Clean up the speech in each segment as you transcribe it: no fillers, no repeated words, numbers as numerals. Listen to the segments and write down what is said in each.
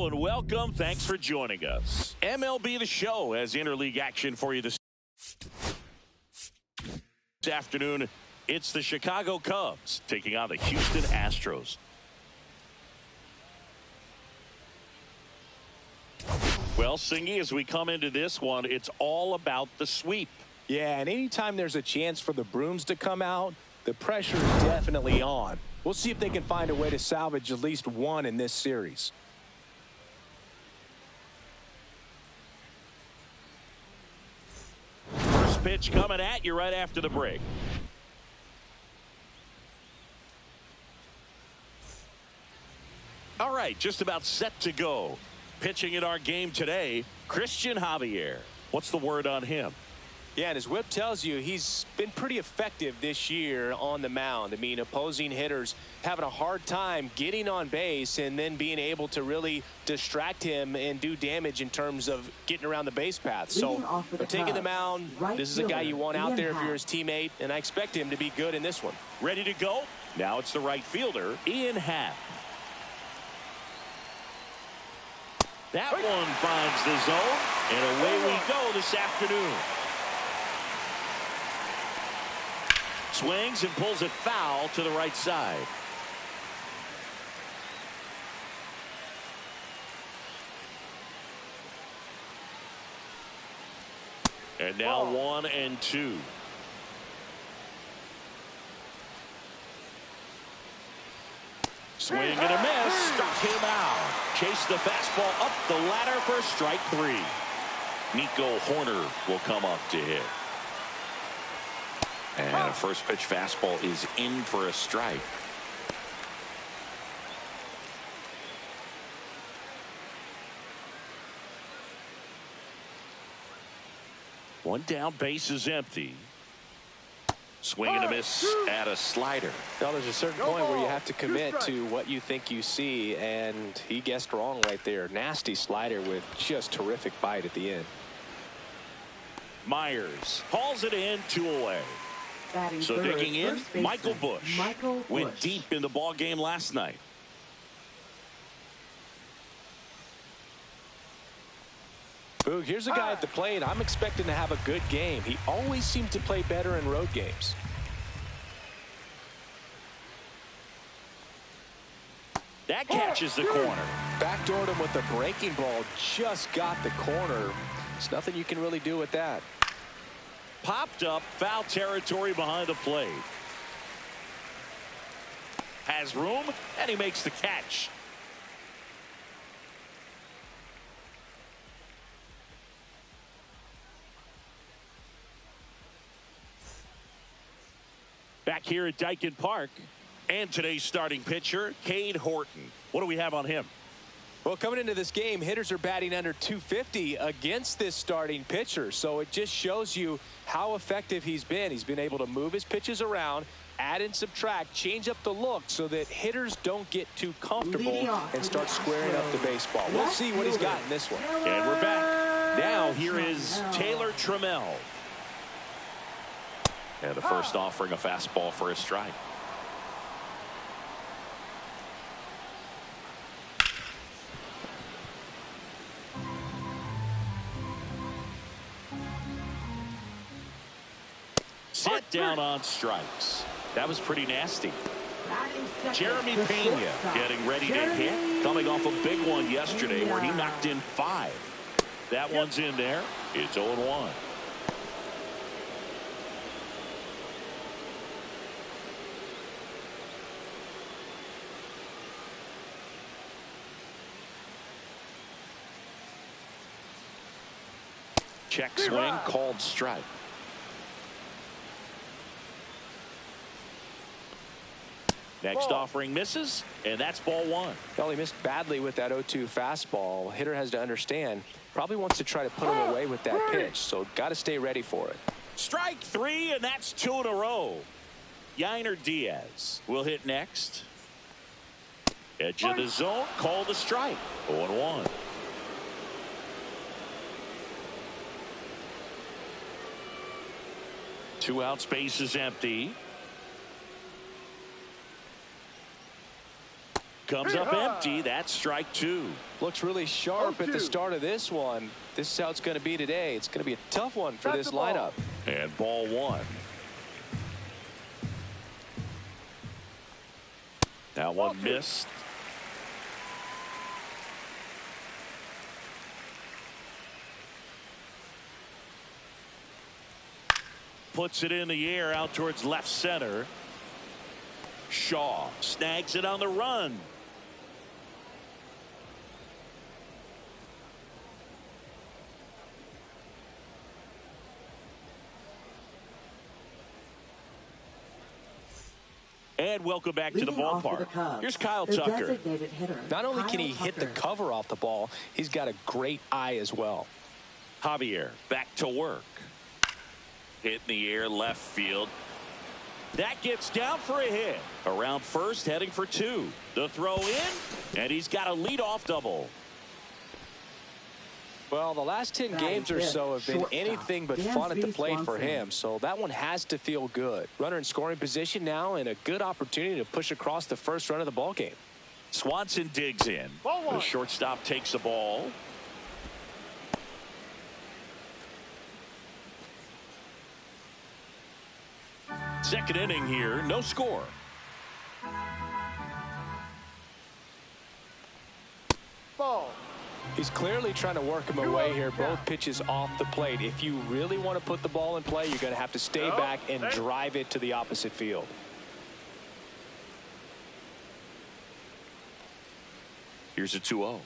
and welcome. Thanks for joining us. MLB The Show has interleague action for you this afternoon. It's the Chicago Cubs taking on the Houston Astros. Well, Singy, as we come into this one, it's all about the sweep. Yeah, and anytime there's a chance for the brooms to come out, the pressure is definitely on. We'll see if they can find a way to salvage at least one in this series. First pitch coming at you right after the break. All right, just about set to go. Pitching in our game today, Christian Javier. What's the word on him? Yeah, and his whip tells you he's been pretty effective this year on the mound. I mean, opposing hitters having a hard time getting on base and then being able to really distract him and do damage in terms of getting around the base path. So, taking the mound, this is a guy you want out there if you're his teammate, and I expect him to be good in this one. Ready to go? Now it's the right fielder, Ian Happ. That one finds the zone, and away we go this afternoon. Swings and pulls it foul to the right side. And now 1-2. Swing and a miss. Struck him out. Chase the fastball up the ladder for strike 3. Nico Horner will come up to hit. And a first pitch fastball is in for a strike. One down, base is empty. Swing and a miss at a slider. Well, there's a certain point where you have to commit to what you think you see, and he guessed wrong right there. Nasty slider with just terrific bite at the end. Myers hauls it in, 2 away. So digging in, Michael Busch went deep in the ball game last night. Boog, here's a guy at the plate I'm expecting to have a good game. He always seems to play better in road games. That catches the corner. Backdoored him with a breaking ball. Just got the corner. There's nothing you can really do with that. Popped up, foul territory behind the plate. Has room, and he makes the catch. Back here at Dyken Park, and today's starting pitcher, Cade Horton. What do we have on him? Well, coming into this game, hitters are batting under 250 against this starting pitcher. So it just shows you how effective he's been. He's been able to move his pitches around, add and subtract, change up the look so that hitters don't get too comfortable and start squaring up the baseball. We'll see what he's got in this one. And we're back. Now here is Taylor Trammell. And the first offering a fastball for a strike. Set down on strikes. That was pretty nasty. Jeremy Pena getting ready to hit, coming off a big one yesterday where he knocked in 5. That one's in there. It's 0-1. Check swing, called strike. Next offering misses, and that's ball 1. Well, he missed badly with that 0-2 fastball. Hitter has to understand, probably wants to try to put him away with that pitch, so got to stay ready for it. Strike 3, and that's 2 in a row. Yainer Diaz will hit next. Edge of the zone, call the strike. 0-1. Two out, space is empty. Comes up empty. That's strike two. Looks really sharp at the start of this one. This is how it's going to be today. It's going to be a tough one for this lineup. And ball one. That one missed. Puts it in the air out towards left center. Shaw snags it on the run. And welcome back to the ballpark. Here's Kyle Tucker. Not only can he hit the cover off the ball, he's got a great eye as well. Javier back to work. Hit in the air left field. That gets down for a hit. Around first, heading for two. The throw in, and he's got a leadoff double. Well, the last 10 games or so have been anything but fun at the plate for him, so that one has to feel good. Runner in scoring position now, and a good opportunity to push across the first run of the ball game. Swanson digs in. The shortstop takes the ball. Second inning here, no score. Ball. He's clearly trying to work him away here. Both pitches off the plate. If you really want to put the ball in play, you're going to have to stay back and drive it to the opposite field. Here's a 2-0.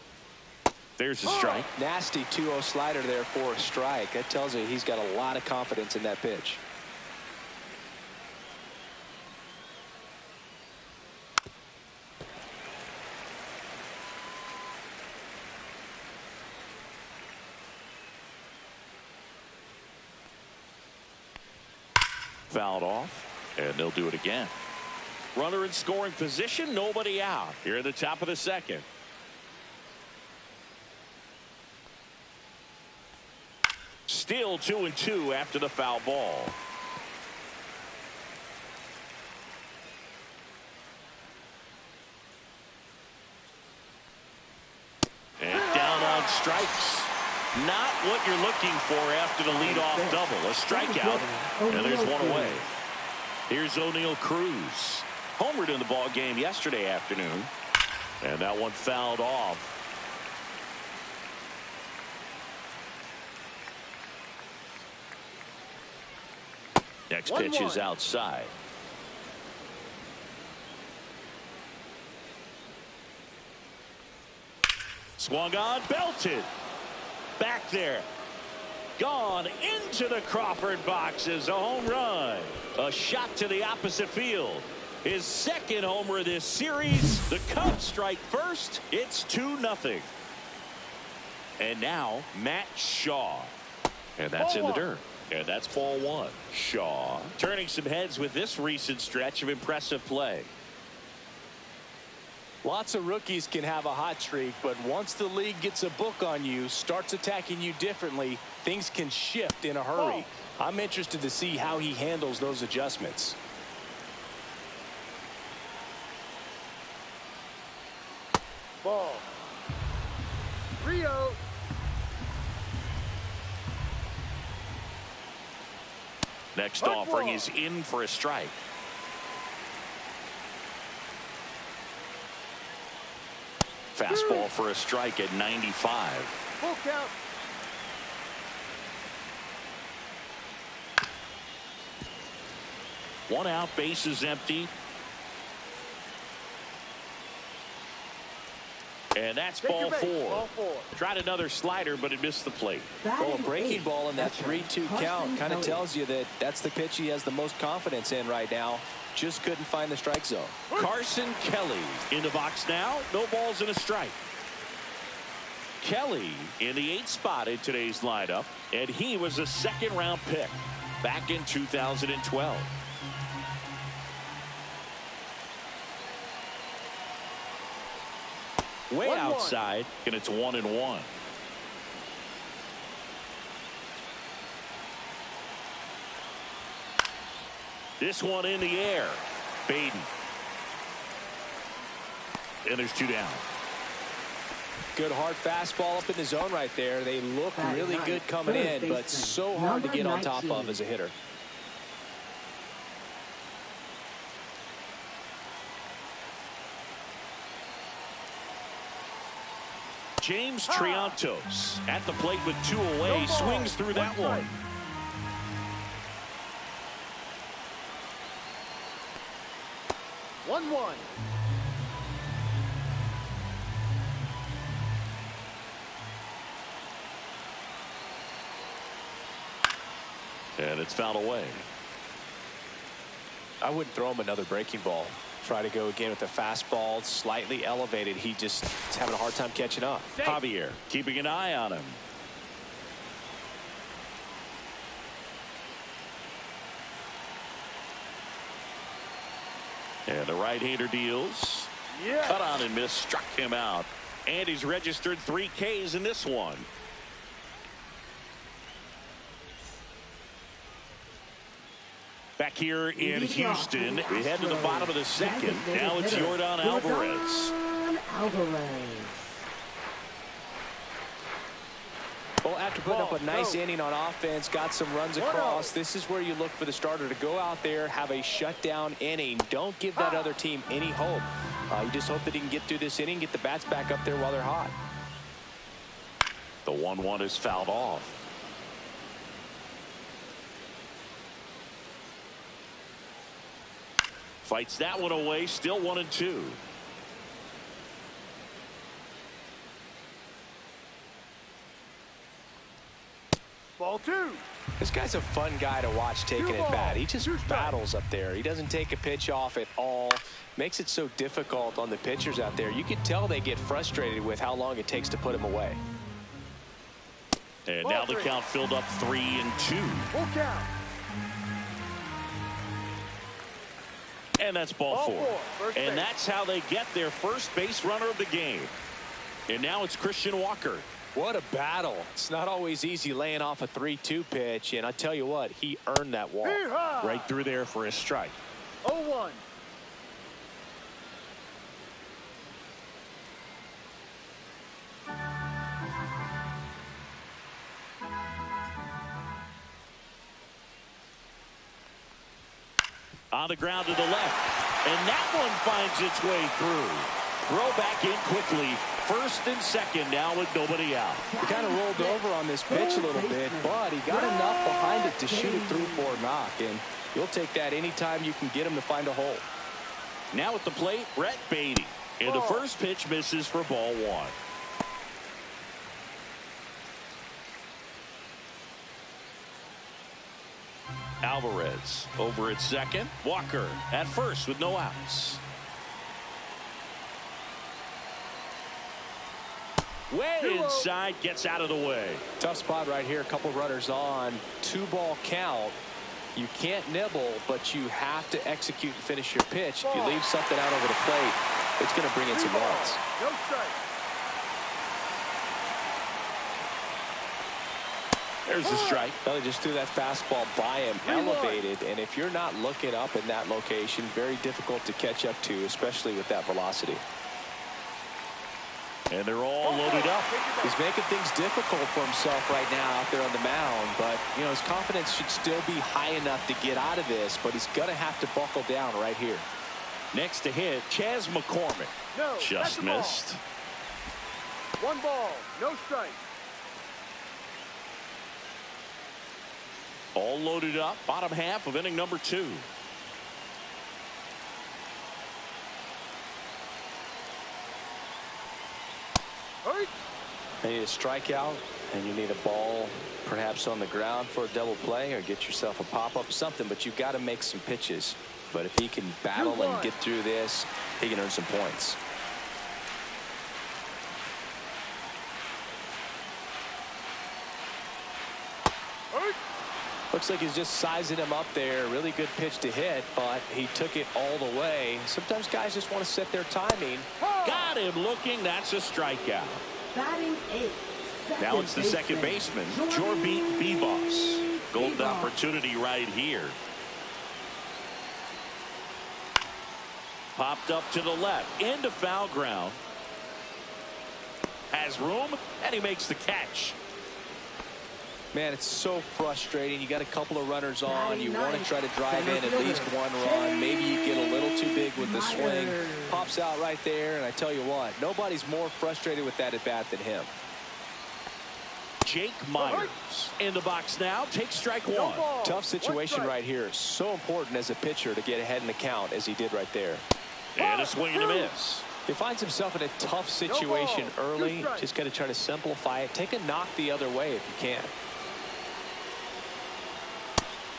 There's a strike. Nasty 2-0 slider there for a strike. That tells you he's got a lot of confidence in that pitch. Fouled off, and they'll do it again. Runner in scoring position, nobody out. Here at the top of the second. Still 2-2 after the foul ball. And down on strikes. Not what you're looking for after the leadoff double. A strikeout, and there's one away. Here's O'Neal Cruz. Homered in the ball game yesterday afternoon, and that one fouled off. Next pitch is outside. Swung on, belted. Back there. Gone into the Crawford boxes. A home run. A shot to the opposite field. His second homer of this series. The Cubs strike first. It's 2-0. And now Matt Shaw. And that's in the dirt. And that's ball one. Shaw turning some heads with this recent stretch of impressive play. Lots of rookies can have a hot streak, but once the league gets a book on you, starts attacking you differently, things can shift in a hurry. I'm interested to see how he handles those adjustments. Ball. Rio. Next offering is in for a strike. Fastball for a strike at 95. Full count. One out, base is empty. And that's ball four. Tried another slider, but it missed the plate. Well, a breaking ball in that 3-2 count kind of tells you that that's the pitch he has the most confidence in right now. Just couldn't find the strike zone. Carson Kelly in the box now. No balls and a strike. Kelly in the 8th spot in today's lineup, and he was a second-round pick back in 2012. Way outside, and it's 1-1. This one in the air. Baden. and there's 2 down. Good hard fastball up in the zone right there. They look really good coming in, but so hard to get on top of as a hitter. James Triantos at the plate with 2 away. Swings through that one. One. And it's fouled away. I wouldn't throw him another breaking ball. Try to go again with the fastball, slightly elevated. He just is having a hard time catching up. Javier keeping an eye on him. And the right-hander deals. Yeah. Cut on and miss, struck him out. And he's registered 3 Ks in this one. Back here in Houston, we head to the bottom of the second. Now it's Yordan Alvarez. Well, after putting up a nice inning on offense, got some runs across, this is where you look for the starter to go out there, have a shutdown inning. Don't give that other team any hope. You just hope that he can get through this inning, get the bats back up there while they're hot. The 1-1 is fouled off. Fights that one away, still 1-2. Ball 2. This guy's a fun guy to watch taking at bat. He just battles up there. He doesn't take a pitch off at all. Makes it so difficult on the pitchers out there. You can tell they get frustrated with how long it takes to put him away. And now the count filled up 3-2. Full count. And that's ball 4. And that's how they get their first base runner of the game. And now it's Christian Walker. What a battle. It's not always easy laying off a 3-2 pitch, and I tell you what, he earned that walk. Right through there for a strike. 0-1. On the ground to the left. And that one finds its way through. Throw back in quickly. First and second now with nobody out. He kind of rolled over on this pitch a little bit, but he got enough behind it to shoot it through for a knock. And you'll take that anytime you can get him to find a hole. Now at the plate, Brett Beatty. And the first pitch misses for ball 1. Alvarez over at second. Walker at first with no outs. Way inside, gets out of the way. Tough spot right here. A couple runners on. 2-ball count. You can't nibble, but you have to execute and finish your pitch. If you leave something out over the plate, it's going to bring in some runs. No strike. There's the strike. Well, they just threw that fastball by him, elevated, and if you're not looking up in that location, very difficult to catch up to, especially with that velocity. And they're all loaded up. He's making things difficult for himself right now out there on the mound, but you know his confidence should still be high enough to get out of this, but he's going to have to buckle down right here. Next to hit, Chas McCormick. No, just missed. 1 ball, no strike. All loaded up, bottom half of inning number 2. You need a strikeout, and you need a ball perhaps on the ground for a double play, or get yourself a pop-up, something, but you've got to make some pitches. But if he can battle and get through this, he can earn some points. Looks like he's just sizing him up there. Really good pitch to hit, but he took it all the way. Sometimes guys just want to set their timing. Got him looking. That's a strikeout. Batting 8. Now it's the second baseman, Jorbeat Bebos. Golden opportunity right here. Popped up to the left into foul ground. Has room, and he makes the catch. Man, it's so frustrating. You got a couple of runners on. You want to try to drive in at least one run. Maybe you get a little too big with the swing. Pops out right there, and I tell you what, nobody's more frustrated with that at bat than him. Jake Myers in the box now. Takes strike one. Tough situation right here. So important as a pitcher to get ahead in the count as he did right there. And a swing and a miss. He finds himself in a tough situation early. Just got to try to simplify it. Take a knock the other way if you can.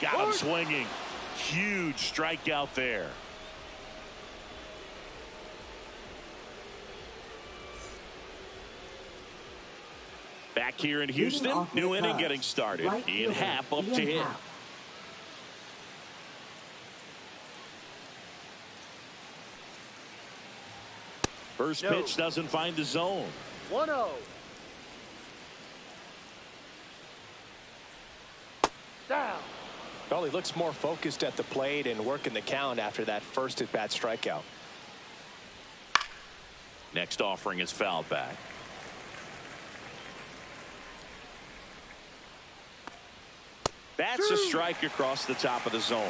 Got him swinging. Huge strikeout there. Back here in Houston, new inning getting started. Ian Happ up to hit. First pitch doesn't find the zone. 1-0. Down. Well, he looks more focused at the plate and working the count after that first at-bat strikeout. Next offering is fouled back. That's a strike across the top of the zone.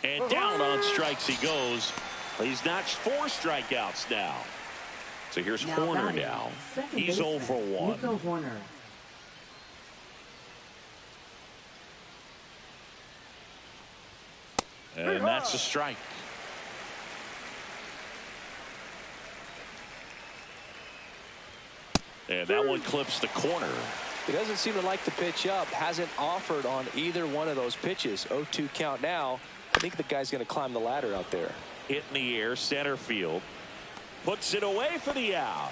And down on strikes he goes. He's notched 4 strikeouts now. So here's Horner now. He's 0 for 1. And that's a strike. And that one clips the corner. He doesn't seem to like the pitch up. Hasn't offered on either one of those pitches. 0-2 count now. I think the guy's going to climb the ladder out there. Hit in the air, center field. Puts it away for the out.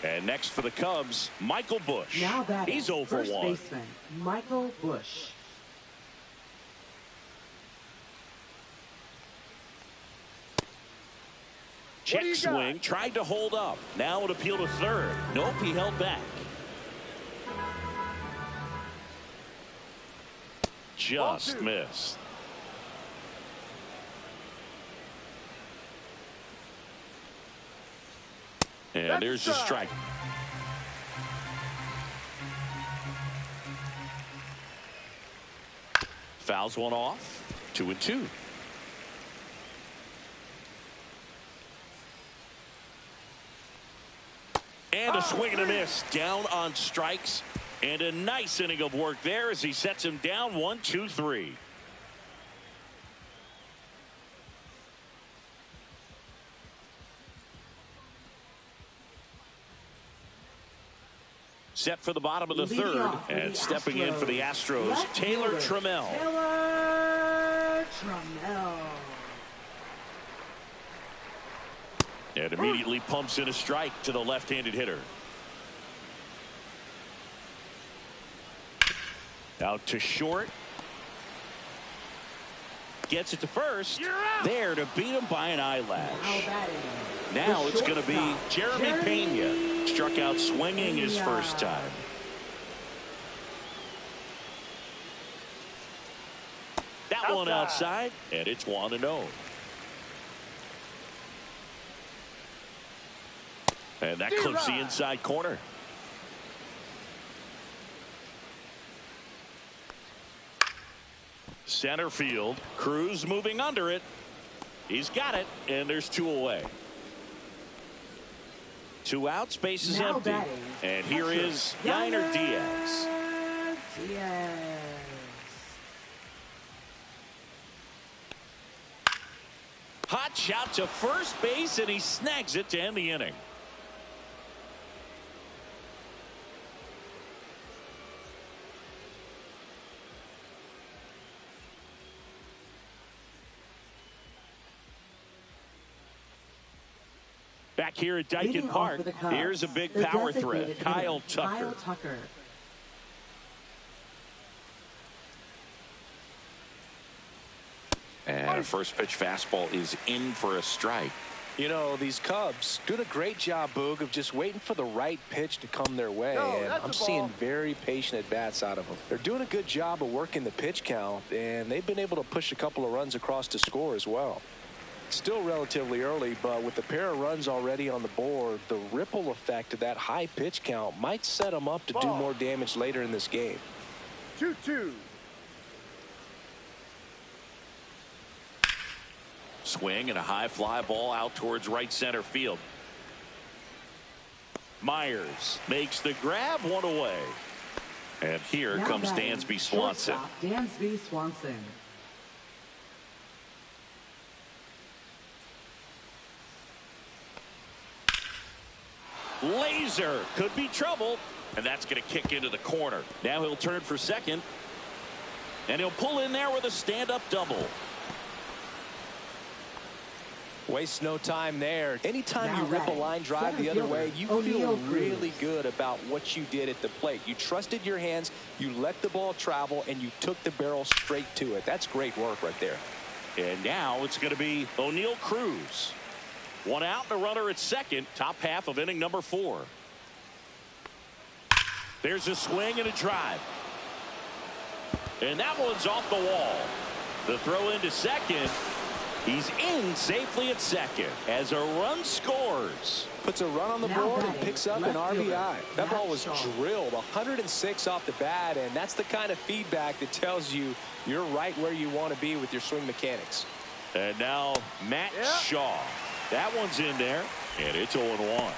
And next for the Cubs, Michael Busch. He's 0 for 1. First baseman, Michael Busch. Check swing, tried to hold up. Now it appeal to third. Nope, he held back. Just missed. And there's the strike. Fouls one off. 2-2. And a swing and a miss. Down on strikes. And a nice inning of work there as he sets him down 1-2-3. Set for the bottom of the third. And stepping in for the Astros, Taylor Trammell. And immediately pumps in a strike to the left-handed hitter. Out to short. Gets it to first. There to beat him by an eyelash. Now it's going to be Jeremy Pena. Struck out swinging his first time. That one outside, and it's 1-0. And that clips the inside corner. Center field. Cruz moving under it. He's got it, and there's 2 away. 2 outs, base is empty. And here is Yainer Diaz. Hot shot to first base, and he snags it to end the inning. Back here at Dyken Park, here's a big power threat, Kyle Tucker. And a first pitch fastball is in for a strike. You know, these Cubs doing a great job, Boog, of just waiting for the right pitch to come their way. No, and that's I'm a seeing ball. very patient at-bats out of them. They're doing a good job of working the pitch count, and they've been able to push a couple of runs across to score as well. Still relatively early, but with the pair of runs already on the board, the ripple effect of that high pitch count might set them up to do more damage later in this game. 2-2. Swing and a high fly ball out towards right center field. Myers makes the grab, one away. And here Now comes batting, Dansby Swanson. shortstop, Dansby Swanson. Laser could be trouble. And that's going to kick into the corner. Now he'll turn for second. And he'll pull in there with a stand-up double. Waste no time there. Anytime Now you rip a batting, line drive center the other fielder, way, you O'Neal feel Cruz. really good about what you did at the plate. You trusted your hands, you let the ball travel, and you took the barrel straight to it. That's great work right there. And now it's going to be O'Neal Cruz. One out and a runner at second. Top half of inning number 4. There's a swing and a drive. And that one's off the wall. The throw into second. He's in safely at second as a run scores. Puts a run on the Now board and batting, picks up an left fielder, RBI. That ball was Matt Shaw. drilled 106 off the bat, and that's the kind of feedback that tells you you're right where you want to be with your swing mechanics. And now Matt Shaw. That one's in there, and it's 0-1.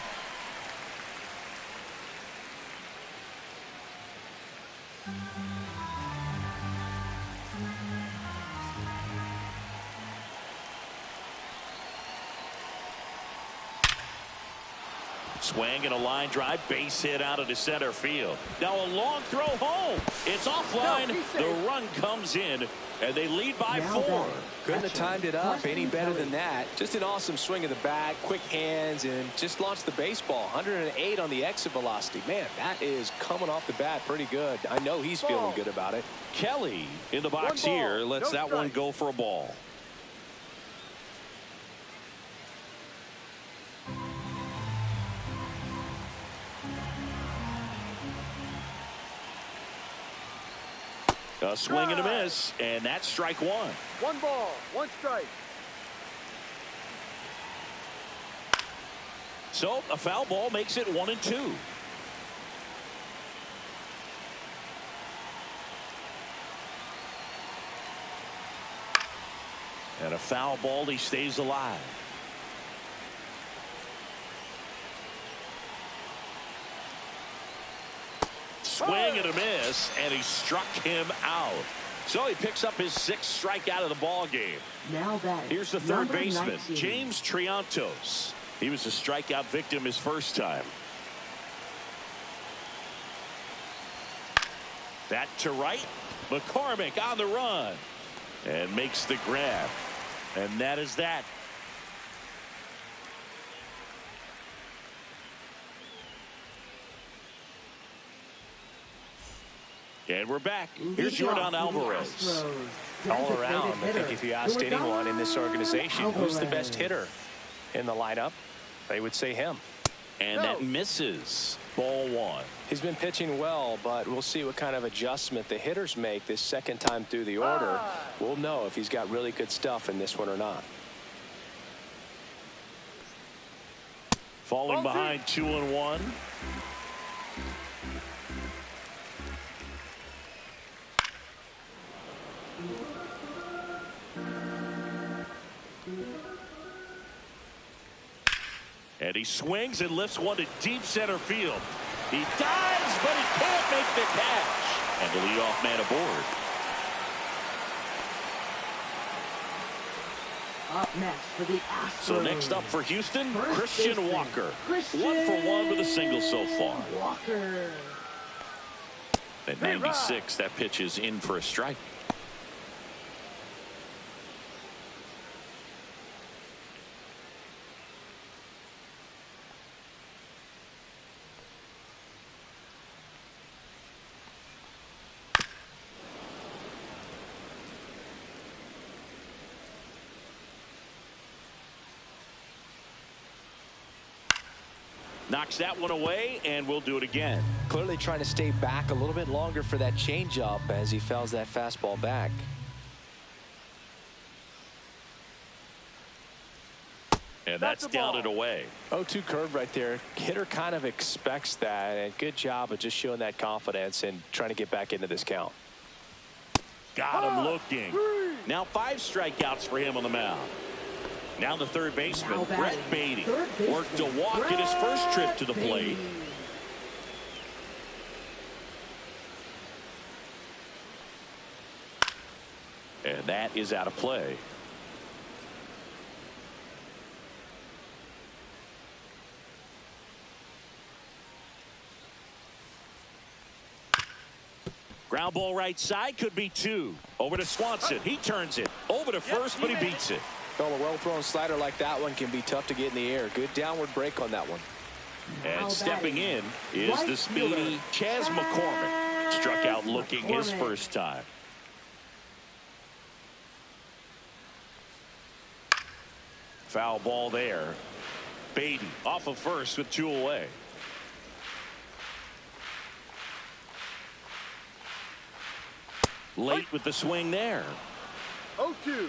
Swing and a line drive, base hit out into center field. Now a long throw home. It's offline. The run comes in, and they lead by Now 4. batting, Couldn't have timed it up any Preston better Kelly. than that. Just an awesome swing of the bat, quick hands, and just launched the baseball. 108 on the exit velocity. Man, that is coming off the bat pretty good. I know he's feeling good about it. Kelly in the box One ball, here lets no that one strike. go for a ball. A swing and a miss, and that's strike 1. 1 ball, 1 strike. So a foul ball makes it 1-2. And a foul ball, he stays alive. Swing and a miss, and he struck him out. So he picks up his 6th strikeout of the ball game. Now batting, Here's the third number baseman, 19. James Triantos. He was a strikeout victim his first time. That to right. McCormick on the run. And makes the grab. And that is that. And we're back. Here's Leading Jordan off for the Alvarez. Astros, All designated around, I think hitter, if you asked Jordan anyone in this organization who's the best Alvarez. hitter in the lineup, they would say him. And that misses. Ball 1. He's been pitching well, but we'll see what kind of adjustment the hitters make this second time through the order. We'll know if he's got really good stuff in this one or not. Falling behind 2-1. And he swings and lifts one to deep center field. He dives, but he can't make the catch. And the leadoff man aboard. Up next for the Astros. So next up for Houston, First Christian baseman, Walker. Christian 1 for 1 with a single so far. Walker. At 96, that pitch is in for a strike. Knocks that one away, and we'll do it again. Clearly trying to stay back a little bit longer for that changeup as he fouls that fastball back. And that's down and away. 0-2 curve right there. Hitter kind of expects that, and good job of just showing that confidence and trying to get back into this count. Got him looking. Now 5 strikeouts for him on the mound. Now the third baseman, Brett Beatty, worked a walk in his first trip to the plate. And that is out of play. Ground ball right side, could be 2. Over to Swanson. He turns it over to first, but he beats it. Well, a well-thrown slider like that one can be tough to get in the air. Good downward break on that one. And stepping in is the speedy Chas McCormick. Struck out looking his first time. Foul ball there. Beatty off of first with 2 away. Late with the swing there. 0-2.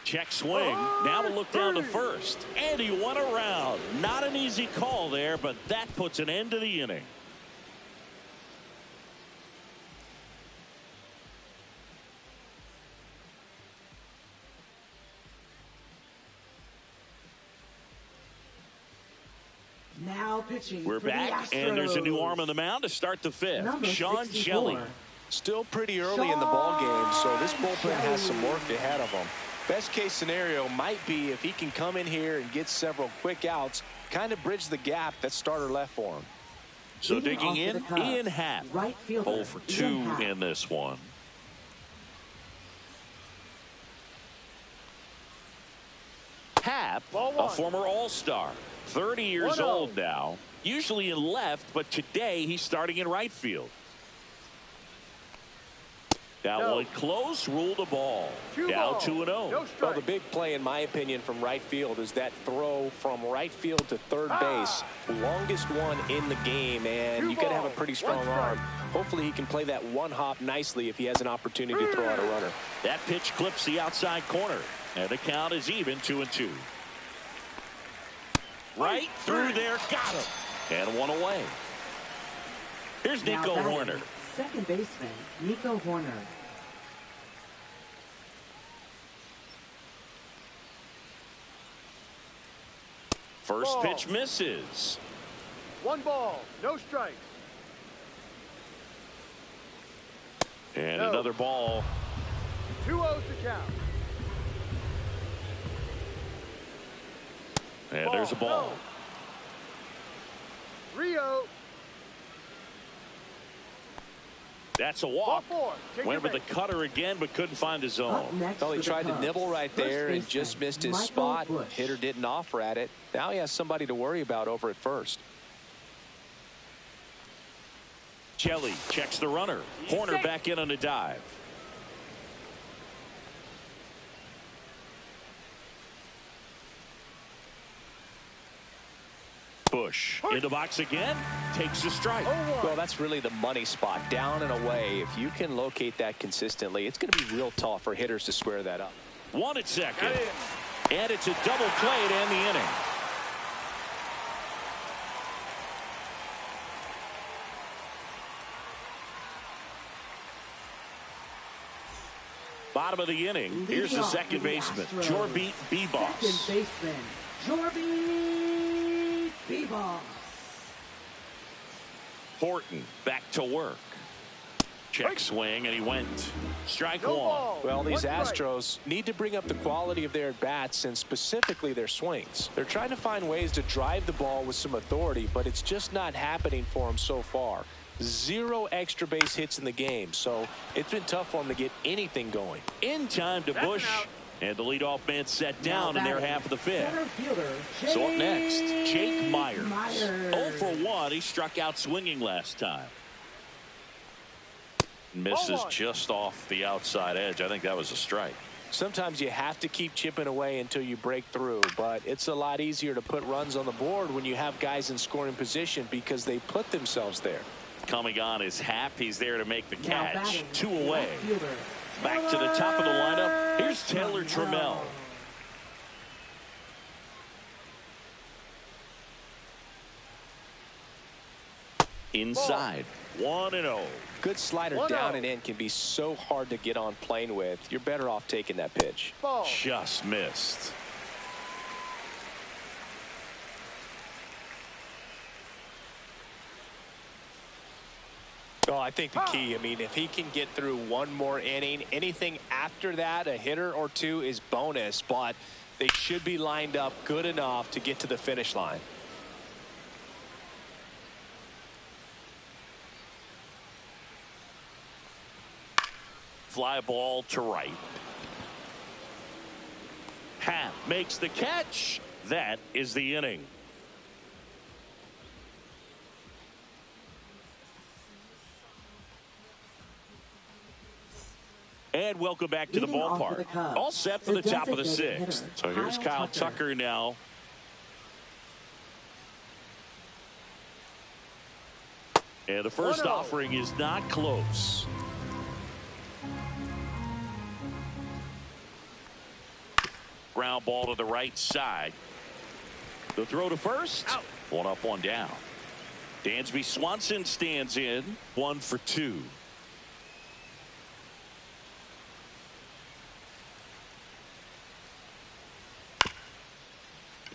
Check swing. Now to look down to first. And he won around. Not an easy call there, but that puts an end to the inning. Now pitching. We're back, and there's a new arm on the mound to start the 5th. Number Sean 64. Shelley. Still pretty early in the ball game, so this bullpen has some work ahead of him. Best case scenario might be if he can come in here and get several quick outs, kind of bridge the gap that starter left for him. So digging in, Ian Happ. Right fielder, 0 for 2 in this one. Happ, a former All-Star, 30 years old now, usually in left, but today he's starting in right field. That one close, ruled a ball. Down 2-0. Well, the big play, in my opinion, from right field is that throw from right field to third base. Longest one in the game, and you got to have a pretty strong arm. Hopefully he can play that one hop nicely if he has an opportunity to throw out a runner. That pitch clips the outside corner, and the count is even 2-2. Right through there, got him. And one away. Here's Nico Horner. Second baseman, Nico Horner. First pitch misses. 1 ball, no strikes. And another ball. 2-0 to count. And there's a ball. 3-0. That's a walk. Went with the cutter again, but couldn't find the zone. Well, he tried to nibble right there and just missed his spot. Hitter didn't offer at it. Now he has somebody to worry about over at first. Shelley checks the runner. Horner back in on a dive. Bush in the box again, takes a strike. Well, that's really the money spot, down and away. If you can locate that consistently, it's going to be real tough for hitters to square that up. 1 at second, and it's a double play to end the inning. Bottom of the inning. Here's the second baseman, Jorby Bebos. Second baseman, Jorby Bebos. Horton back to work. Check swing, and he went. Strike 1. Well, these Astros need to bring up the quality of their at-bats and specifically their swings. They're trying to find ways to drive the ball with some authority, but it's just not happening for them so far. 0 extra base hits in the game, so it's been tough for them to get anything going. In time to Bush, and the leadoff man set down in their half of the 5th. So up next, Jake Myers. 0 for 1. He struck out swinging last time. Misses just off the outside edge. I think that was a strike. Sometimes you have to keep chipping away until you break through, but it's a lot easier to put runs on the board when you have guys in scoring position because they put themselves there. Coming on is Happ. He's there to make the catch. batting, 2 away. left fielder, Back to the top of the lineup. Here's Taylor Trammell. Inside. 1-0. Good slider 1-0. down and in can be so hard to get on plane with. You're better off taking that pitch. Ball. Just missed. Oh, I think the key, I mean, if he can get through one more inning, anything after that, a hitter or two is bonus, but they should be lined up good enough to get to the finish line. Fly ball to right. Happ makes the catch. That is the inning. And welcome back to the Leading off for the ballpark. Cubs, All set for the the top of the designated 6th. hitter, So here's Kyle Kyle Tucker now. And the first 1-0. offering is not close. Ground ball to the right side. The throw to first. Out. 1 up, 1 down. Dansby Swanson stands in. 1 for 2.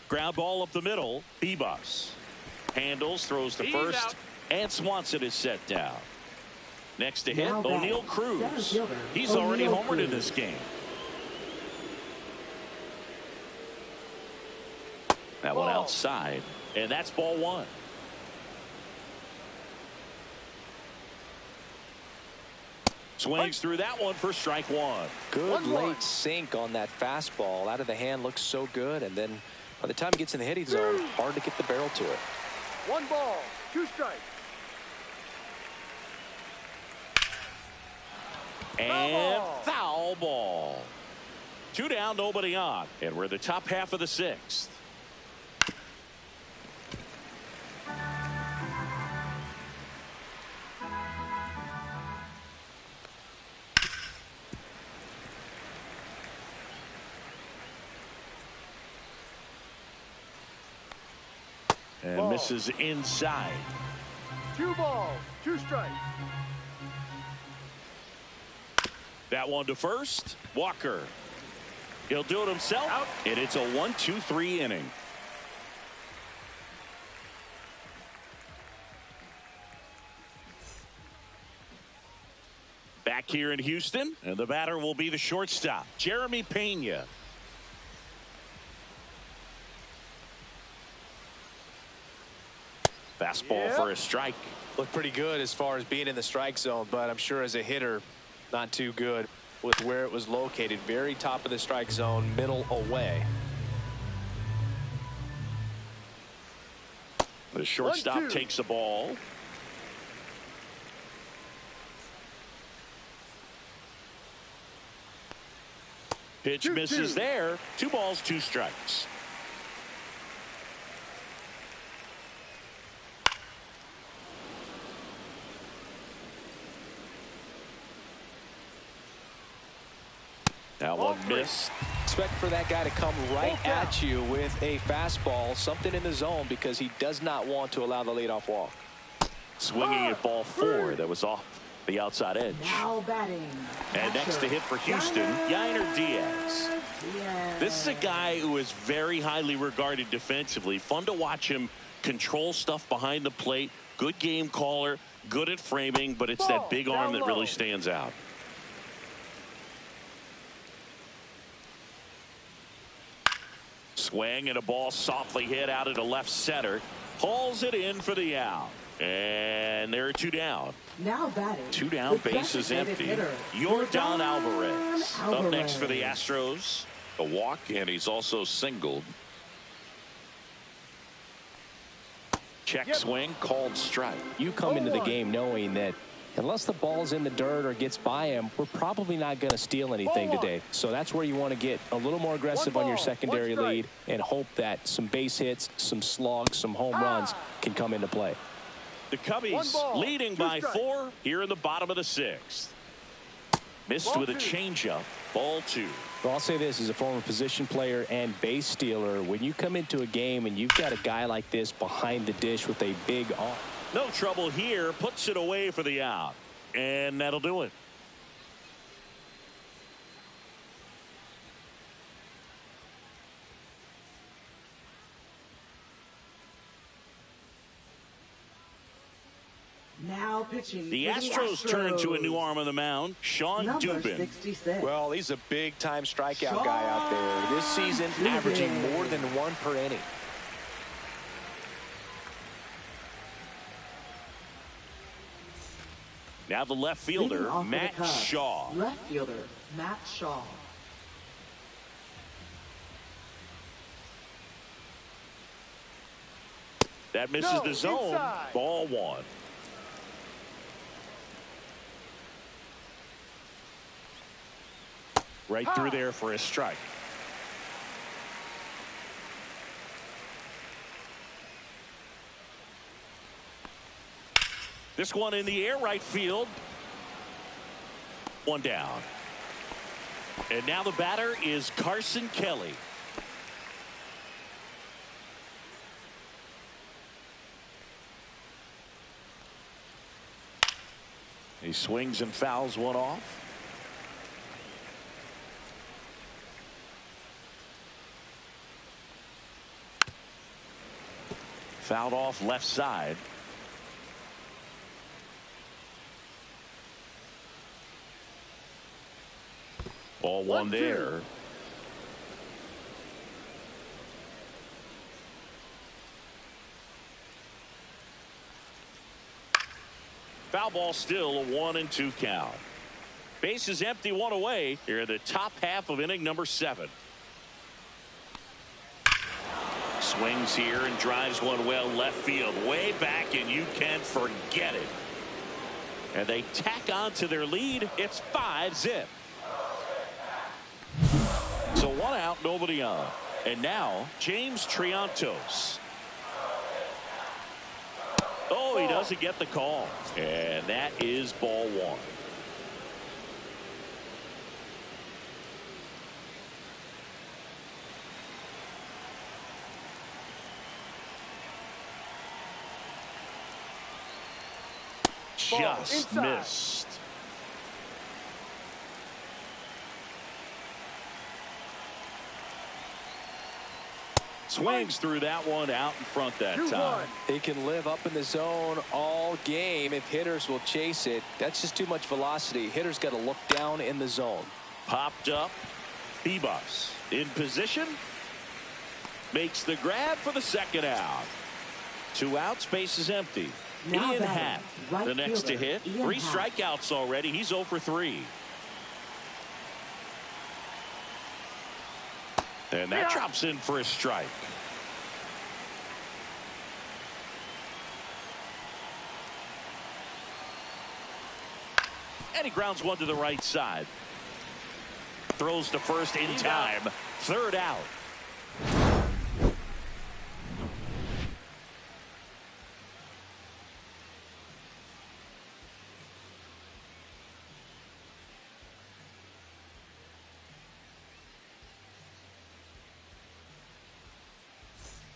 Ground ball up the middle. Bebus handles, throws to first, out. and Swanson is set down. Next to hit, Now batting, O'Neal center Cruz. fielder, He's already O'Neal homered in Cruz. this game. That one Ball. outside, and that's ball 1. Swings through that one for strike 1. Good 1-1. late sink on that fastball. Out of the hand looks so good, and then by the time it gets in the hitting zone, hard to get the barrel to it. 1 ball, 2 strikes. And ball. foul ball. 2 down, nobody on. And we're in the top half of the 6th. And Ball. misses inside. 2 balls, 2 strikes. That one to first. Walker. He'll do it himself. Out. And it's a 1-2-3 inning. Back here in Houston, and the batter will be the shortstop, Jeremy Pena. Fastball for a strike. Looked pretty good as far as being in the strike zone, but I'm sure as a hitter, not too good with where it was located. Very top of the strike zone, middle away. The shortstop 1-2. takes the ball. Pitch 2-2. misses there. 2 balls, 2 strikes. That Ball one 3. missed. Expect for that guy to come right Full count. at you with a fastball, something in the zone, because he does not want to allow the leadoff walk. Swinging at ball 4 that was off the outside edge. Now batting. And next to hit for Houston, Yainer Diaz. Diaz. This is a guy who is very highly regarded defensively. Fun to watch him control stuff behind the plate. Good game caller, good at framing, but it's that big arm that really stands out. Swing and a ball softly hit out into left center. Hauls it in for the out. And there are 2 down. Now batting. 2 down, the bases designated empty. hitter, Yordan Alvarez. Up next for the Alvarez. Astros. A walk, and he's also singled. Check swing, called strike. You come into the 0-1. game knowing that unless the ball's in the dirt or gets by him, we're probably not going to steal anything today. So that's where you want to get a little more aggressive on your secondary lead and hope that some base hits, some slugs, some home runs can come into play. The Cubbies leading by 4 here in the bottom of the 6th. Missed with a changeup. Ball 2. Well, I'll say this as a former position player and base stealer. When you come into a game and you've got a guy like this behind the dish with a big arm. No trouble here. Puts it away for the out. And that'll do it. Now pitching. The Astros turn to a new arm on the mound, Sean Dubin. 66. Well, he's a big-time strikeout guy out there. This season, averaging more than 1 per inning. Now the left fielder, Matt Shaw. Left fielder, Matt Shaw. That misses the zone. Inside. Ball 1. Right through there for a strike. This one in the air, right field. 1 down. And now the batter is Carson Kelly. He swings and fouls one off. Fouled off left side. Ball 1 there. Foul ball still, a 1-2 count. Base is empty, 1 away here in the top half of inning number 7. Swings here and drives one well left field, way back, and you can forget it. And they tack on to their lead. It's 5-zip. So 1 out, nobody on. And now James Triantos. Oh, he doesn't get the call. And that is ball 1. Just missed. Swings through that one, out in front that time. He can live up in the zone all game if hitters will chase it. That's just too much velocity. Hitters got to look down in the zone. Popped up. Bebus in position. Makes the grab for the 2nd out. 2 outs, base is empty. Now Ian Happ, right the next to fielder, hit. Ian 3 Happ. strikeouts already. He's 0 for 3. And that drops in for a strike. And he grounds one to the right side. Throws to first in time. 3rd out.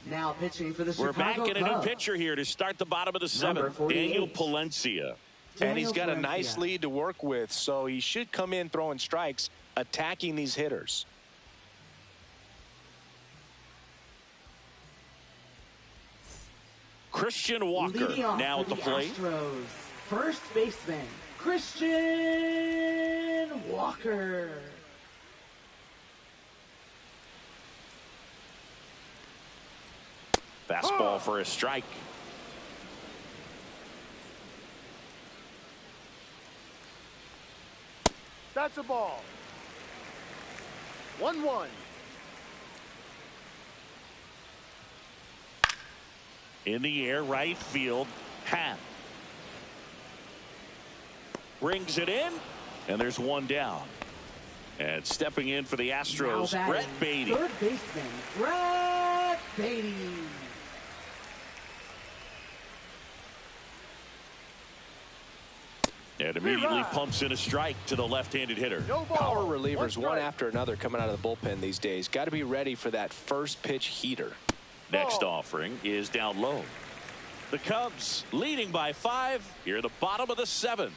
Now pitching for the We're Chicago back in a new Cubs. pitcher here to start the bottom of the 7th. 48. Daniel Palencia. And he's got a Daniel nice Palencia. lead to work with, so he should come in throwing strikes, attacking these hitters. Christian Walker Leading off now at for the plate. Astros, first baseman Christian Walker. Fastball for a strike. That's a ball. 1-1. In the air, right field. Happ. brings it in, and there's one down. And stepping in for the Astros, Brett Beatty. Third baseman, Brett Beatty. And immediately pumps in a strike to the left-handed hitter. No ball. Power relievers, one after another, coming out of the bullpen these days. Got to be ready for that first pitch heater. Next offering is down low. The Cubs leading by 5 here at the bottom of the 7th.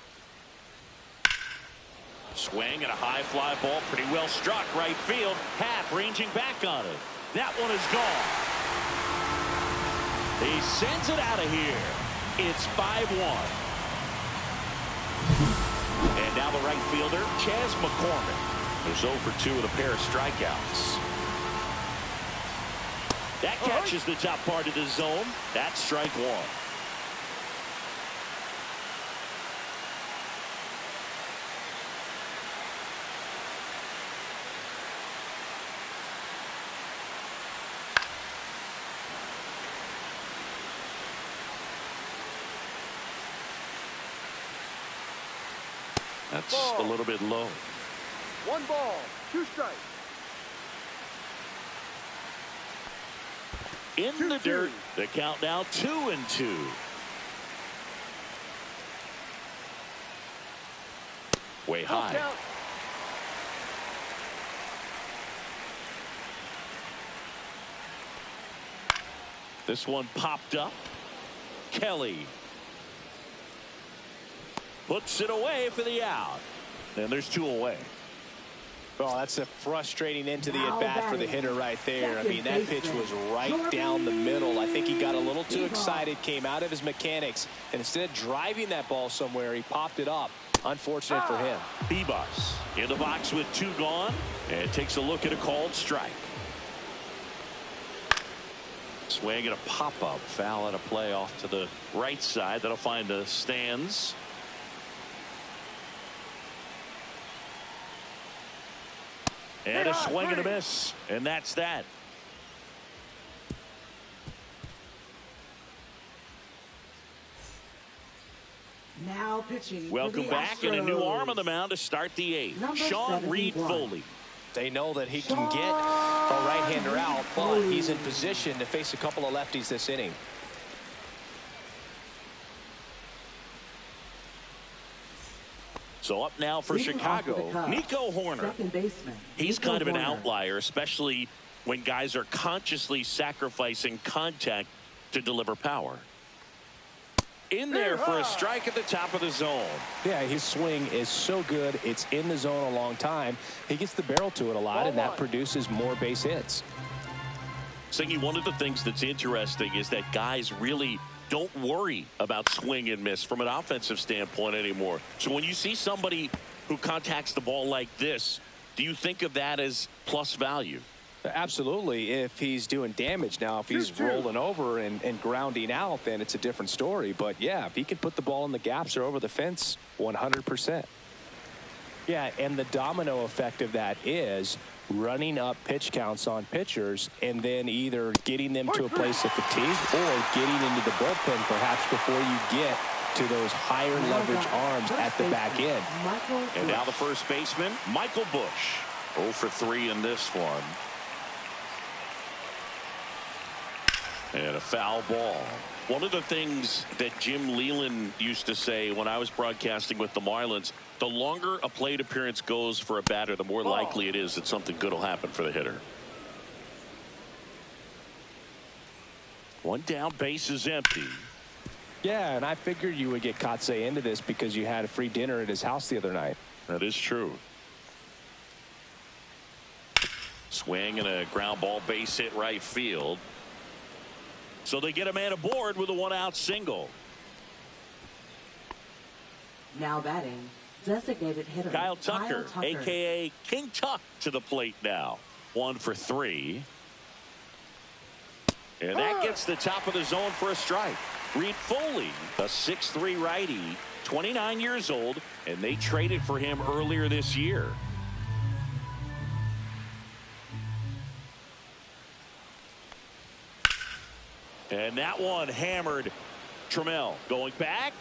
Swing and a high fly ball, pretty well struck right field. Happ ranging back on it. That one is gone. He sends it out of here. It's 5-1. And now the right fielder, Chas McCormick, who's 0 for 2 with a pair of strikeouts. That catches the top part of the zone. That's strike 1. That's a little bit low. 1 ball, 2 strikes. In the dirt, the count now 2-2. Way high. This one popped up. Kelly puts it away for the out. And there's 2 away. Oh, that's a frustrating end to the at-bat for the hitter right there. I mean, that pitch was right down the middle. I think he got a little too excited, came out of his mechanics, and instead of driving that ball somewhere, he popped it up. Unfortunate for him. Bebus in the box with 2 gone, and takes a look at a called strike. Swing and a pop-up, foul and a play off to the right side. That'll find the stands. And a swing and a miss. And that's that. Now pitching. Welcome back, and a new arm on the mound to start the 8th. Sean Reed-Foley. They know that he can get a right-hander out, but he's in position to face a couple of lefties this inning. So up now for Chicago, Nico Horner. He's kind of an outlier, especially when guys are consciously sacrificing contact to deliver power. In there for a strike at the top of the zone. Yeah, his swing is so good. It's in the zone a long time. He gets the barrel to it a lot, and that produces more base hits. Singy, one of the things that's interesting is that guys really don't worry about swing and miss from an offensive standpoint anymore. So when you see somebody who contacts the ball like this, do you think of that as plus value? Absolutely. If he's doing damage. Now, if he's rolling over and grounding out, then it's a different story. But yeah, if he can put the ball in the gaps or over the fence, 100%. Yeah, and the domino effect of that is running up pitch counts on pitchers and then either getting them to a place of fatigue or getting into the bullpen perhaps before you get to those higher leverage arms at the back end. And now the first baseman, Michael Busch. 0 for 3 in this one. And a foul ball. One of the things that Jim Leland used to say when I was broadcasting with the Marlins, the longer a plate appearance goes for a batter, the more likely it is that something good will happen for the hitter. One down, base is empty. Yeah, and I figured you would get Kotsay into this because you had a free dinner at his house the other night. That is true. Swing and a ground ball, base hit right field. So they get a man aboard with a 1-out single. Now batting, designated hitter Kyle Tucker, a.k.a. King Tuck, to the plate now. 1 for 3. And that gets the top of the zone for a strike. Reed-Foley, a 6'3 righty, 29 years old, and they traded for him earlier this year. And that one hammered. Trammell going back.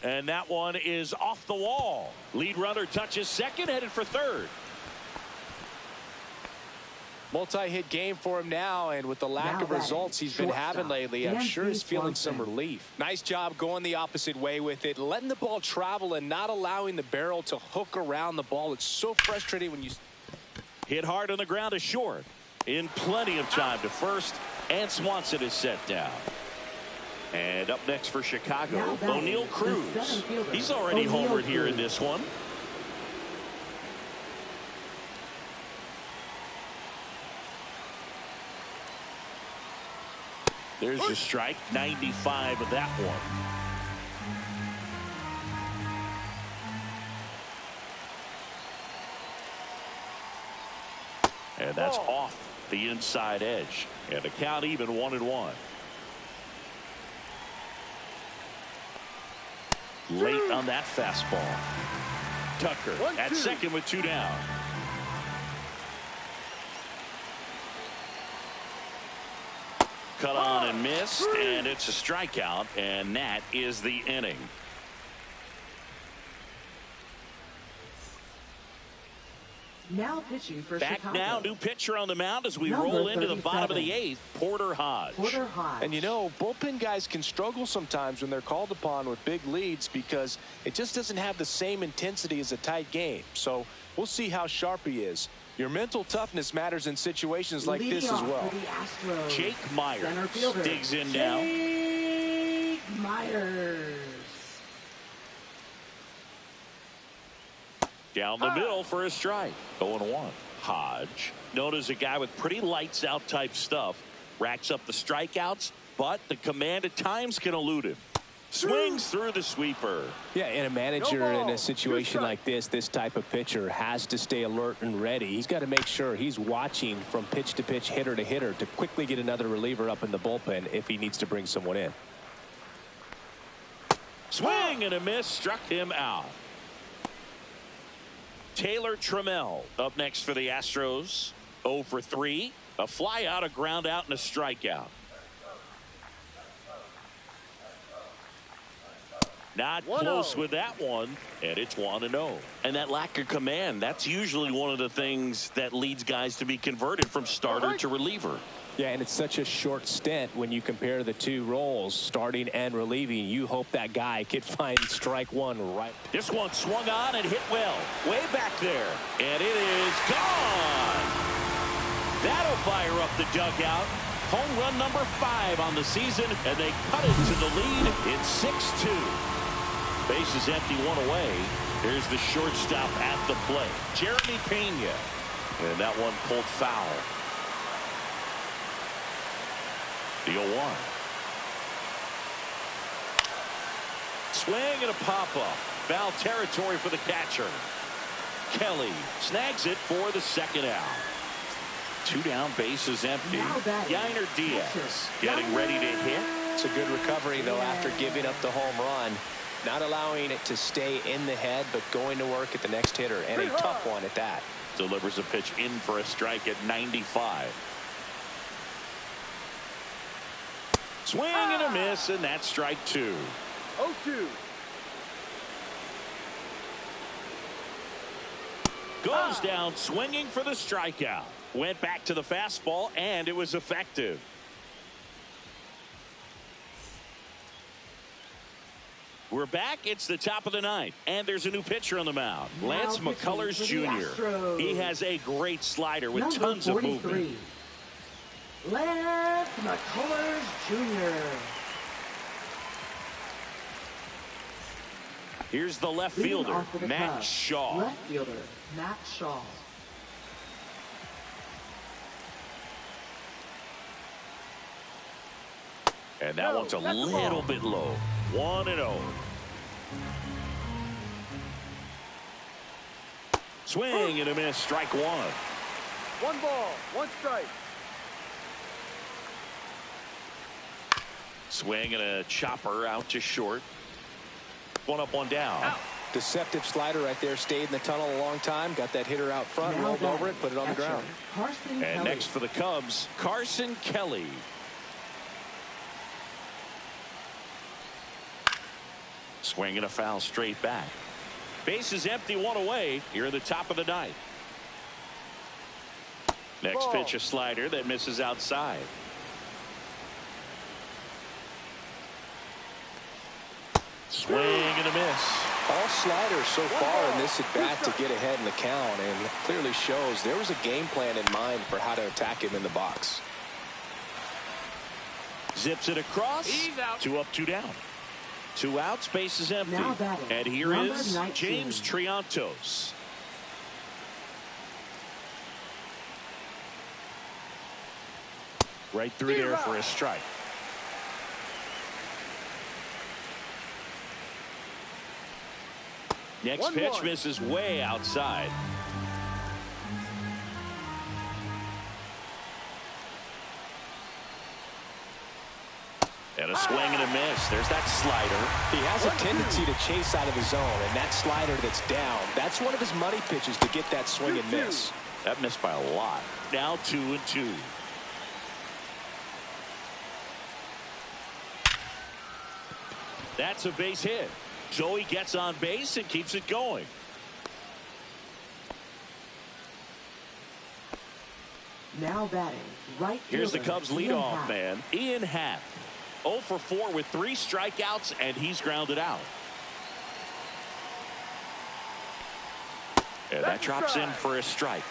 And that one is off the wall. Lead runner touches second, headed for third. Multi-hit game for him now, and with the lack of results he's been having lately, I'm sure he's feeling some relief. Nice job going the opposite way with it, letting the ball travel and not allowing the barrel to hook around the ball. It's so frustrating when you hit hard on the ground to short. In plenty of time to first, and Swanson is set down. And up next for Chicago, O'Neal Cruz. He's already homered here in this one. There's a strike, 95 of that one. And that's off the inside edge. And the count even 1-1. Late on that fastball. Tucker at second with 2 down. Cut on and missed, and it's a strikeout, and that is the inning. Now pitching for Back Chicago. now, new pitcher on the mound as we roll into the bottom of the 8th, Porter Hodge. And you know, bullpen guys can struggle sometimes when they're called upon with big leads because it just doesn't have the same intensity as a tight game. So we'll see how sharp he is. Your mental toughness matters in situations like this as well. Jake Myers digs in now. Jake Myers. Down the middle for a strike. 0-1. Hodge, known as a guy with pretty lights out type stuff, racks up the strikeouts, but the command at times can elude him. Swings through the sweeper. Yeah, and a manager in a situation like this type of pitcher has to stay alert and ready. He's got to make sure he's watching from pitch to pitch, hitter to hitter, to quickly get another reliever up in the bullpen if he needs to bring someone in. Swing and a miss, struck him out. Taylor Trammell up next for the Astros. 0 for 3. A fly out, a ground out, and a strikeout. Not close with that one, and it's 1-0. And that lack of command, that's usually one of the things that leads guys to be converted from starter to reliever. Yeah, and it's such a short stint when you compare the two roles, starting and relieving. You hope that guy could find strike one right. This one swung on and hit well. Way back there. And it is gone. That'll fire up the dugout. Home run number 5 on the season, and they cut it to the lead. It's 6-2. Bases empty, 1 away. Here's the shortstop at the plate, Jeremy Pena. And that one pulled foul. The 0-1. Swing and a pop-up. Foul territory for the catcher. Kelly snags it for the second out. 2 down, bases empty. Yainer Diaz getting ready to hit. It's a good recovery, though, after giving up the home run. Not allowing it to stay in the head, but going to work at the next hitter, and a tough one at that. Delivers a pitch in for a strike at 95. Swing and a miss, and that's strike 2. 0-2. Goes down swinging for the strikeout. Went back to the fastball, and it was effective. We're back. It's the top of the 9th, and there's a new pitcher on the mound. Lance McCullers Jr. He has a great slider with tons of movement. Lance McCullers Jr. Here's the left fielder, Matt Shaw. Left fielder, Matt Shaw. And that one's a little bit low. 1-0. Swing and a miss, strike 1. 1 ball, 1 strike. Swing and a chopper out to short. 1 up, 1 down. Out. Deceptive slider right there. Stayed in the tunnel a long time. Got that hitter out front, rolled over it, put it on the ground. And next for the Cubs, Carson Kelly. Swing and a foul straight back. Base is empty, one away here at the top of the ninth. Next pitch, a slider that misses outside. Swing and a miss. All sliders so far in this at bat to get ahead in the count, and clearly shows there was a game plan in mind for how to attack him in the box. Zips it across. He's out. 2 up, 2 down. 2 outs, base is empty. Now batting, And here number is 19. James Triantos. Right through there for a strike. Next pitch misses way outside. And a swing and a miss. There's that slider. He has a tendency to chase out of the zone, and that slider that's down, that's one of his money pitches to get that swing and miss. That missed by a lot. Now 2-2. That's a base hit. So he gets on base and keeps it going. Now batting, right Here's the fielder, Cubs Ian leadoff Happ. man, Ian Happ. 0 for 4 with 3 strikeouts, and he's grounded out. And that drops in for a strike.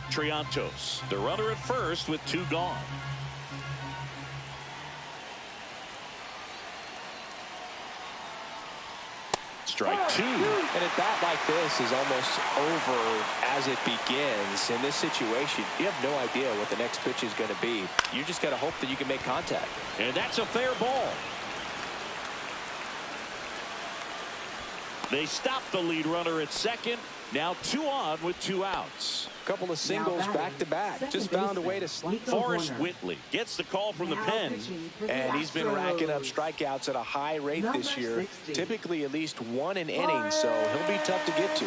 Triantos, the runner at first with 2 gone. Strike 2. And a bat like this is almost over as it begins. In this situation, you have no idea what the next pitch is going to be. You just got to hope that you can make contact. And that's a fair ball. They stop the lead runner at second. Now 2 on with 2 outs. A couple of singles back to back. Just found a way to slide. Forrest Whitley gets the call from the pen. And he's been racking up strikeouts at a high rate this year. Typically at least 1 an inning, so he'll be tough to get to.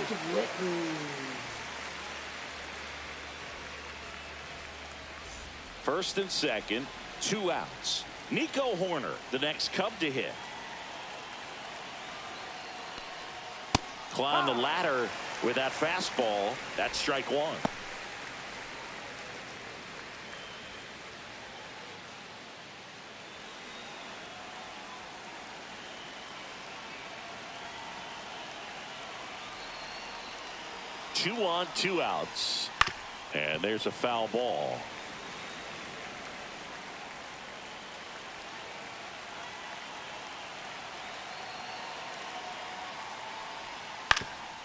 First and second, 2 outs. Nico Horner, the next Cub to hit. Climb the ladder with that fastball. That's strike 1. Two on, 2 outs. And there's a foul ball.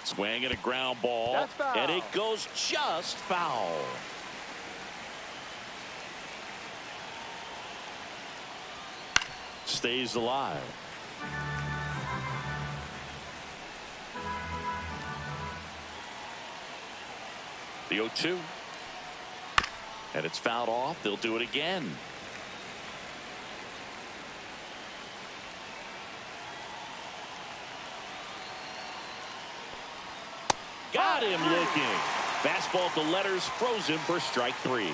Swing and a ground ball, and it goes just foul. Stays alive. The 0-2. And it's fouled off. They'll do it again. Got him looking. Fastball to letters, froze him for strike 3.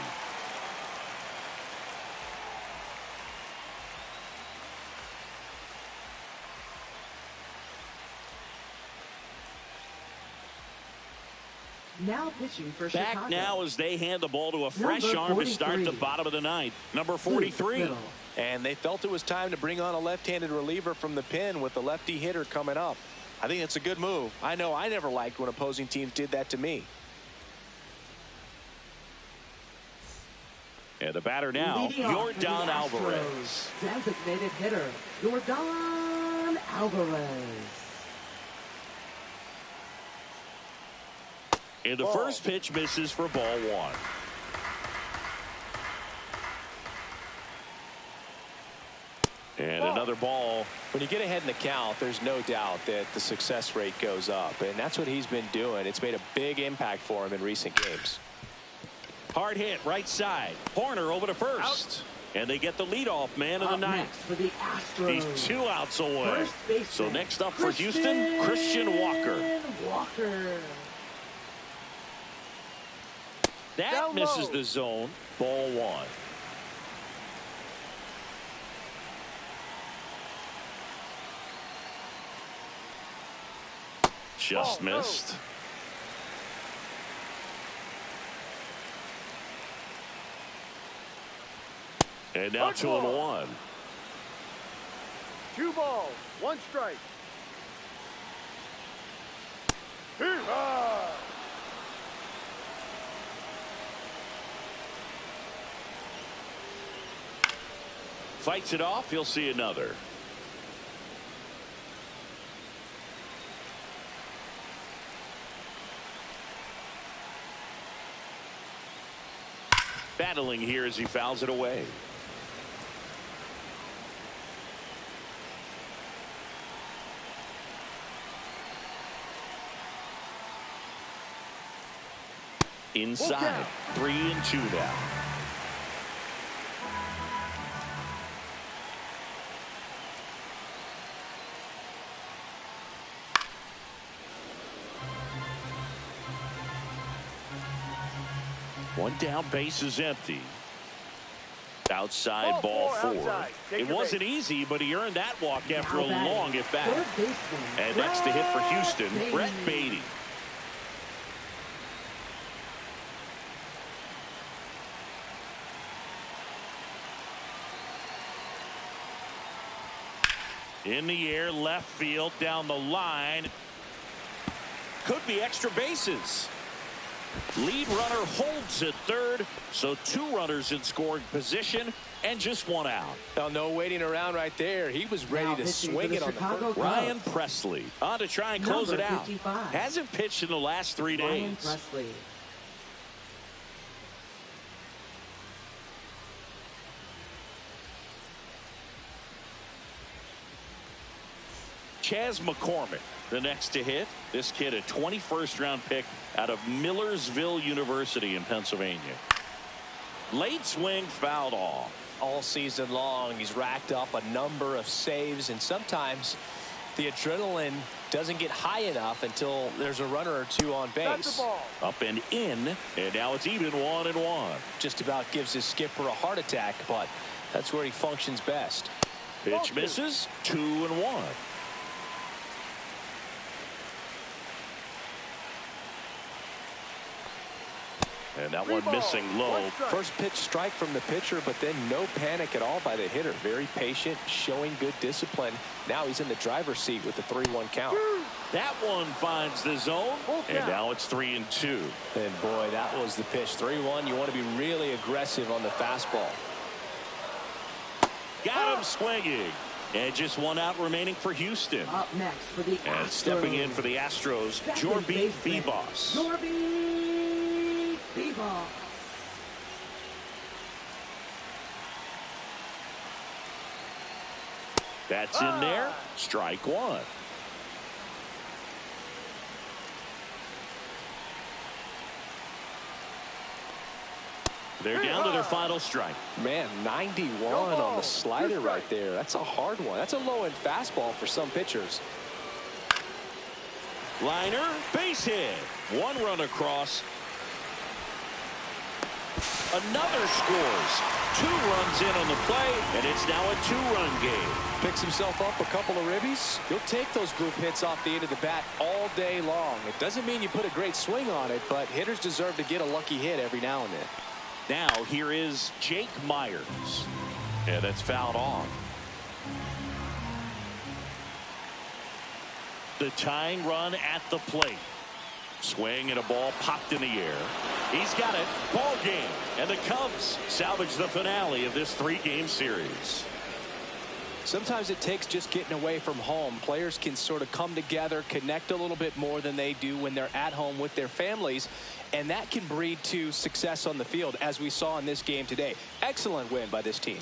Now pitching for Back Chicago. now as they hand the ball to a fresh Number arm to start 43. the bottom of the ninth. Number 43. And they felt it was time to bring on a left-handed reliever from the pen with the lefty hitter coming up. I think it's a good move. I know I never liked when opposing teams did that to me. And the batter now, Leading off for the Yordan Astros, Alvarez. Designated hitter, Yordan Alvarez. And the first pitch misses for ball 1. And another ball. When you get ahead in the count, there's no doubt that the success rate goes up, and that's what he's been doing. It's made a big impact for him in recent games. Hard hit right side. Horner over to first. And they get the leadoff man of the ninth. Next for the Astros. He's 2 outs away. First baseman, So next up for Houston, Christian Walker. That Down misses low. the zone. Ball one. Just Ball, missed. no. And now Hard 2-1. 2 balls, 1 strike. Hee-haw! Fights it off. He'll see another. Battling here as he fouls it away. Inside. 3-2 now. One down, base is empty. Outside, ball four. Outside. It wasn't easy, but he earned that walk after a long at bat. Third baseman, And that's the hit for Houston, Beatty. Brett Beatty. In the air, left field, down the line. Could be extra bases. Lead runner holds at third, so 2 runners in scoring position and just 1 out. Well, no waiting around right there. He was ready Now to pitching swing for the it on the Chicago first. Cubs. Ryan Presley on to try and close Number it out. 55. Hasn't pitched in the last 3 Ryan days. Presley. Chas McCormick, the next to hit. This kid, a 21st round pick out of Millersville University in Pennsylvania. Late swing, fouled off. All season long, he's racked up a number of saves, and sometimes the adrenaline doesn't get high enough until there's a runner or 2 on That's base. the ball. Up and in, and now it's even 1-1. Just about gives his skipper a heart attack, but that's where he functions best. Pitch misses, 2-1. And that one missing low. First pitch strike from the pitcher, but then no panic at all by the hitter. Very patient, showing good discipline. Now he's in the driver's seat with the 3-1 count. That one finds the zone, and now it's 3-2. And boy, that was the pitch. 3-1. You want to be really aggressive on the fastball. Got him swinging. And just 1 out remaining for Houston. Up next for the Astros. And stepping in for the Astros, Jorby Bebos. Jorby Bebos. That's in there. Strike 1. They're down to their final strike. Man, 91 on the slider right there. That's a hard one. That's a low-end fastball for some pitchers. Liner, base hit. 1 run across. Another scores. 2 runs in on the play, and it's now a 2-run game. Picks himself up a couple of ribbies. You'll take those group hits off the end of the bat all day long. It doesn't mean you put a great swing on it, but hitters deserve to get a lucky hit every now and then. Now here is Jake Myers. And that's fouled off. The tying run at the plate. Swing and a ball popped in the air. He's got it. Ball game. And the Cubs salvage the finale of this 3-game series. Sometimes it takes just getting away from home. Players can sort of come together, connect a little bit more than they do when they're at home with their families. And that can breed to success on the field, as we saw in this game today. Excellent win by this team.